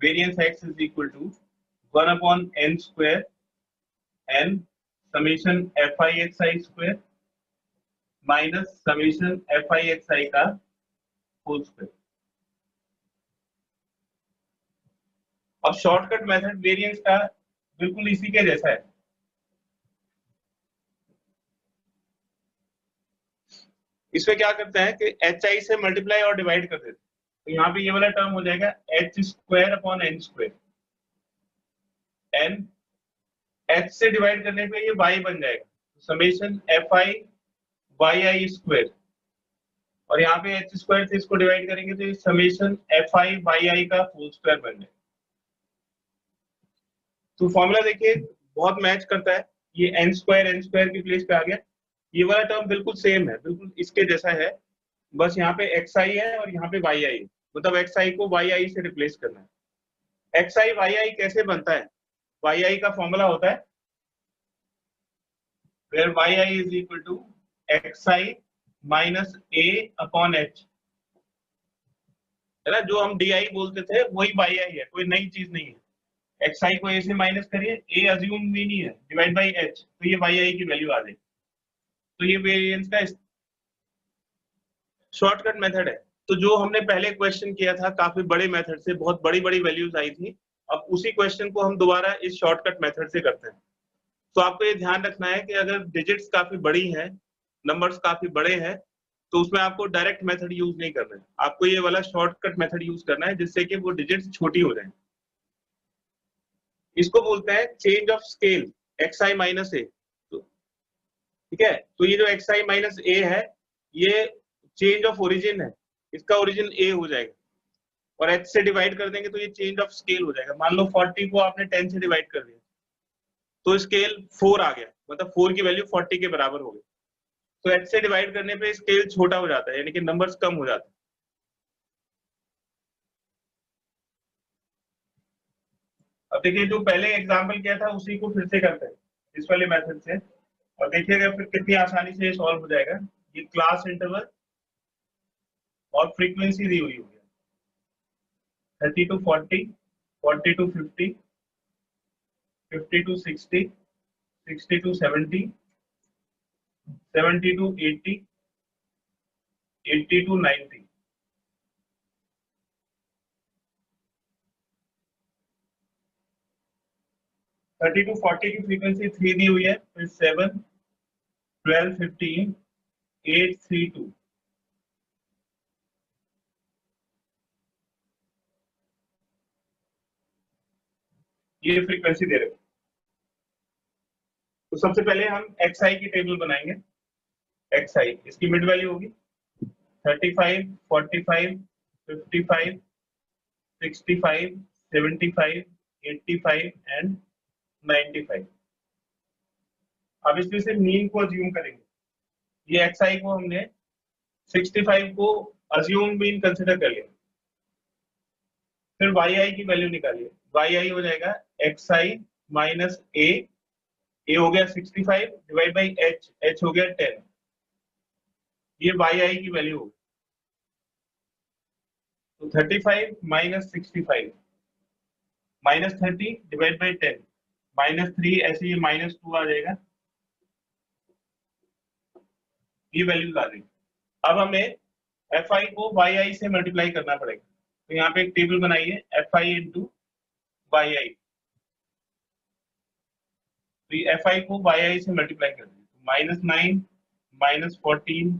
variance x is equal to 1/n² n summation FI/XI² minus summation FI/XI का होल स्क्वायर। और शॉर्टकट मेथड वेरिएंस का बिल्कुल इसी के जैसा है। इसमें क्या करते हैं कि HI से मल्टीप्लाई और डिवाइड कर देते हैं, तो यहाँ पे ये वाला टर्म हो जाएगा H²/n²। n h से डिवाइड करने पे ये y बन जाएगा, समेशन FI/YI²। और यहाँ पे h² से इसको डिवाइड करेंगे तो ये समेशन FI/YI का होल स्क्वायर बन जाएगा। तो फॉर्मूला देखिए बहुत मैच करता है, ये n² की प्लेस पे आ गया। ये वाला टर्म बिल्कुल सेम है, बिल्कुल इसके जैसा है, बस यहाँ पे XI है और यहाँ पे YI है, मतलब XI को YI से रिप्लेस करना है। XI/YI कैसे बनता है? YI का फॉर्मूला होता है where YI is equal to XI minus A/H, है ना? जो हम DI बोलते थे वही YI है, कोई नई चीज नहीं है। XI को A से माइनस करिए, A अज्यूम भी नहीं है, डिवाइड बाई H, तो ये YI की वैल्यू आ जाएगी। तो ये वेरिएंस का शॉर्टकट मेथड है। तो जो हमने पहले क्वेश्चन किया था काफी बड़े मेथड से, बहुत बड़ी बड़ी वैल्यूज आई थी, अब उसी क्वेश्चन को हम दोबारा इस शॉर्टकट मेथड से करते हैं। तो आपको ये ध्यान रखना है कि अगर डिजिट्स काफी बड़ी हैं, नंबर्स काफी बड़े हैं, तो उसमें आपको डायरेक्ट मेथड यूज नहीं करना है, आपको ये वाला शॉर्टकट मेथड यूज करना है जिससे कि वो डिजिट्स छोटी हो जाए। इसको बोलते हैं change of scale XI minus A। ठीक है, तो ये जो XI माइनस A है ये चेंज ऑफ ओरिजिन है, इसका ओरिजिन A हो जाएगा और H से डिवाइड कर देंगे तो ये चेंज ऑफ स्केल हो जाएगा। मान लो 40 को आपने 10 से डिवाइड कर दिया तो स्केल 4 आ गया, मतलब 4 की वैल्यू 40 के बराबर हो गई। तो H से डिवाइड करने पे स्केल छोटा हो जाता है, यानी कि नंबर्स कम हो जाते हैं। अब देखिए जो पहले एग्जांपल किया था उसी को फिर से करते हैं इस वाले मेथड से, और देखिएगा फिर कितनी आसानी से ये सॉल्व हो जाएगा। ये क्लास इंटरवल और फ्रीक्वेंसी दी हुई होगी 30 to 40, 40 to 50, 50 to 60, 60 to 70, 70 to 80, 80 to 90। Thirty two 40 की फ्रीक्वेंसी 3 दी हुई है, फिर 7, 12, 15, 8, 3, 2। ये फ्रीक्वेंसी दे रहे हैं। तो सबसे पहले हम XI की टेबल बनाएंगे। XI इसकी मिड वैल्यू होगी 35, 45, 55, 65, 75, 85 एंड 95। अब इसमें से मीन को अज्यूम करेंगे। ये XI को हमने 65 को अज्यूम मीन कंसिडर कर लिया। फिर YI की वैल्यू निकालिए, YI हो जाएगा XI माइनस A हो गया 65 डिवाइड बाई H हो गया 10। ये yi की वैल्यू होगी। तो 35 माइनस 65 माइनस 30 डिवाइड बाई 10 -3, ऐसे ये -2 आ जाएगा। ये वैल्यूज आ गई। अब हमें fi को yi से मल्टीप्लाई करना पड़ेगा। तो यहाँ पे एक टेबल बनाइए fi इंटू yi। तो ये fi को yi से मल्टीप्लाई कर दीजिए। -9 -14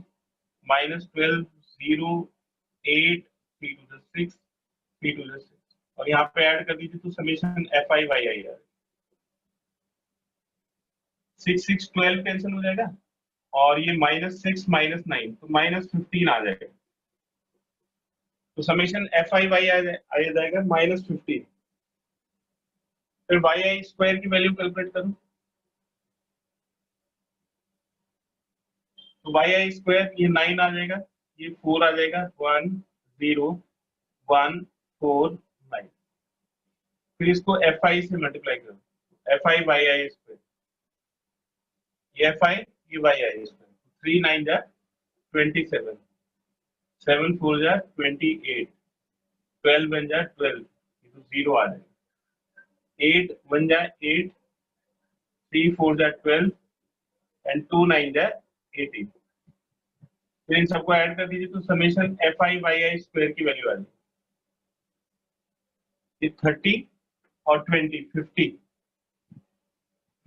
-12 0 8 3 to the 6 3 to the 6 और यहाँ पे ऐड कर दीजिए तो समेशन fi yi आ जाएगा। 6 6 12 कैंसिल हो जाएगा और ये -6 -9 तो -15 आ जाएगा। तो समेशन fi y आ जाएगा -15। फिर yi स्क्वायर की वैल्यू कैलकुलेट करो। तो yi स्क्वायर ये 9 आ जाएगा, ये 4 आ जाएगा, 1 0 1 4 9। फिर इसको fi से मल्टीप्लाई करो, fi yi स्क्वायर, ये fi ये yi स्क्वायर। 3 9 जा 27, 7 4 जा 28, 12 1 जा 12, ये तो 0 आ जाएगा। 8 1 जा 8, 3 4 जा 12 एंड 2 9 जा 18। फिर इन सबको ऐड कर दीजिए तो समेशन fi yi स्क्वायर की वैल्यू आ जाएगी। ये 30 और 20 50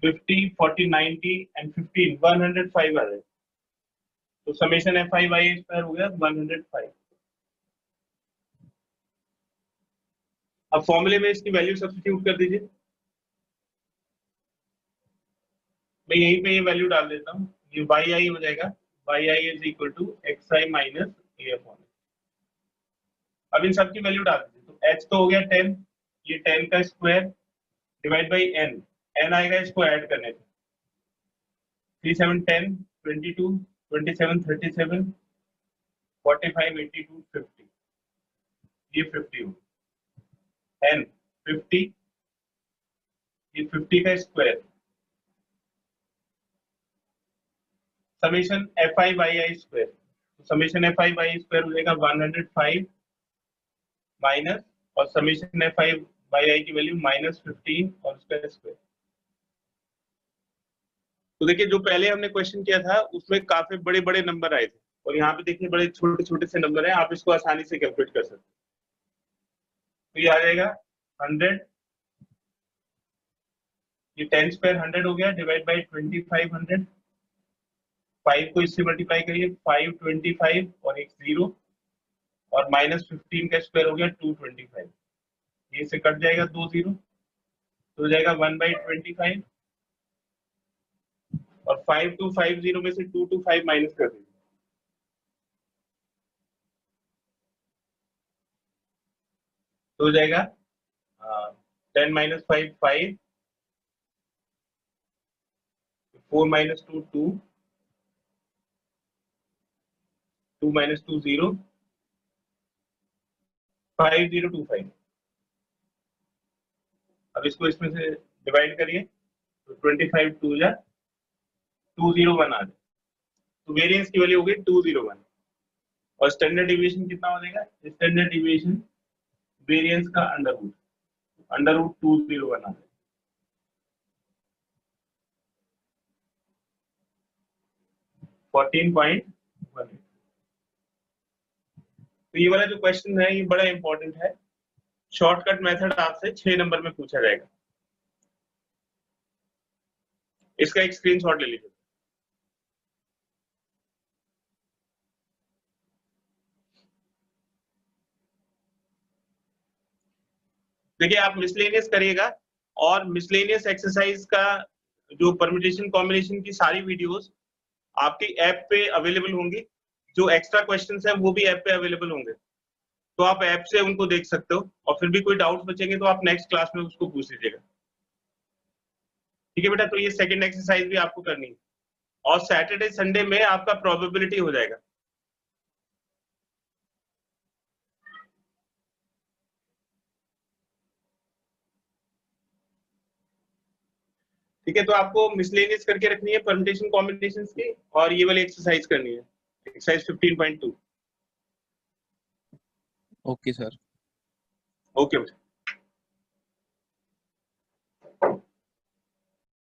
50 40 90 एंड 15 105 आ जाएगा। तो समेशन fi yi स्क्वायर हो गया 105। अब फॉर्मूले में इसकी वैल्यू सब्स्टिट्यूट कर दीजिए। मैं यहीं पे ये वैल्यू डाल देता हूँ, ये yi हो जाएगा yi is equal to xi minus a upon. अब इन सब की वैल्यू डाल दीजिए। तो h तो हो गया 10, ये 10 का स्क्वायर डिवाइड बाई n आएगा इसको ऐड करने पे। 3 7 10 22 27 37 45 82 50, ये 50 हो n 50, ये 50 का square summation fi yi square. तो समेशन fi yi स्क्वायर हो जाएगा 105 माइनस और समेशन fi yi की वैल्यू -15 और उसका स्क्वायर। तो देखिए जो पहले हमने क्वेश्चन किया था उसमें काफी बड़े बड़े नंबर आए थे और यहाँ पे देखिए बड़े छोटे छोटे से नंबर हैं, आप इसको आसानी से कैलकुलेट कर सकते हैं। तो ये आ जाएगा 100, ये 10 स्क्वायर 100 हो गया डिवाइड बाई 2500। 5 को इससे मल्टीप्लाई करिए 5 25 और एक 0 और -15 का स्क्वायर हो गया 225। ये से कट जाएगा 2 0 तो हो जाएगा 1/25 और 5250 में से 225 माइनस कर दीजिए। तो हो जाएगा 10 - 5 5, 4 - 2 2, 2 - 2 0, 5025। अब इसको इसमें से डिवाइड करिए तो 25 2 जा 201 आ जाए। तो वेरिएंस की वैल्यू हो गई 201 और स्टैंडर्ड डिविएशन कितना हो जाएगा? स्टैंडर्ड डिविएशन वेरिएंस का अंडर रूट 201 आ जाए। तो ये वाला जो क्वेश्चन है ये बड़ा इंपॉर्टेंट है। शॉर्टकट मेथड आपसे 6 नंबर में पूछा जाएगा, इसका एक स्क्रीनशॉट ले लीजिए। देखिए आप मिसलेनियस करिएगा और मिसलेनियस एक्सरसाइज का जो परम्यूटेशन कॉम्बिनेशन की सारी वीडियोस आपकी ऐप पे अवेलेबल होंगी। जो एक्स्ट्रा क्वेश्चंस हैं वो भी ऐप पे अवेलेबल होंगे, तो आप ऐप से उनको देख सकते हो और फिर भी कोई डाउट बचेंगे तो आप नेक्स्ट क्लास में उसको पूछ लीजिएगा। ठीक है बेटा, तो ये सेकंड एक्सरसाइज भी आपको करनी है और सैटरडे संडे में आपका प्रोबेबिलिटी हो जाएगा। ठीक है, तो आपको मिसलेनियस करके रखनी है परम्यूटेशन कॉम्बिनेशंस की और ये वाली एक्सरसाइज करनी है। एक्सरसाइज 15.2। Okay sir. ओके।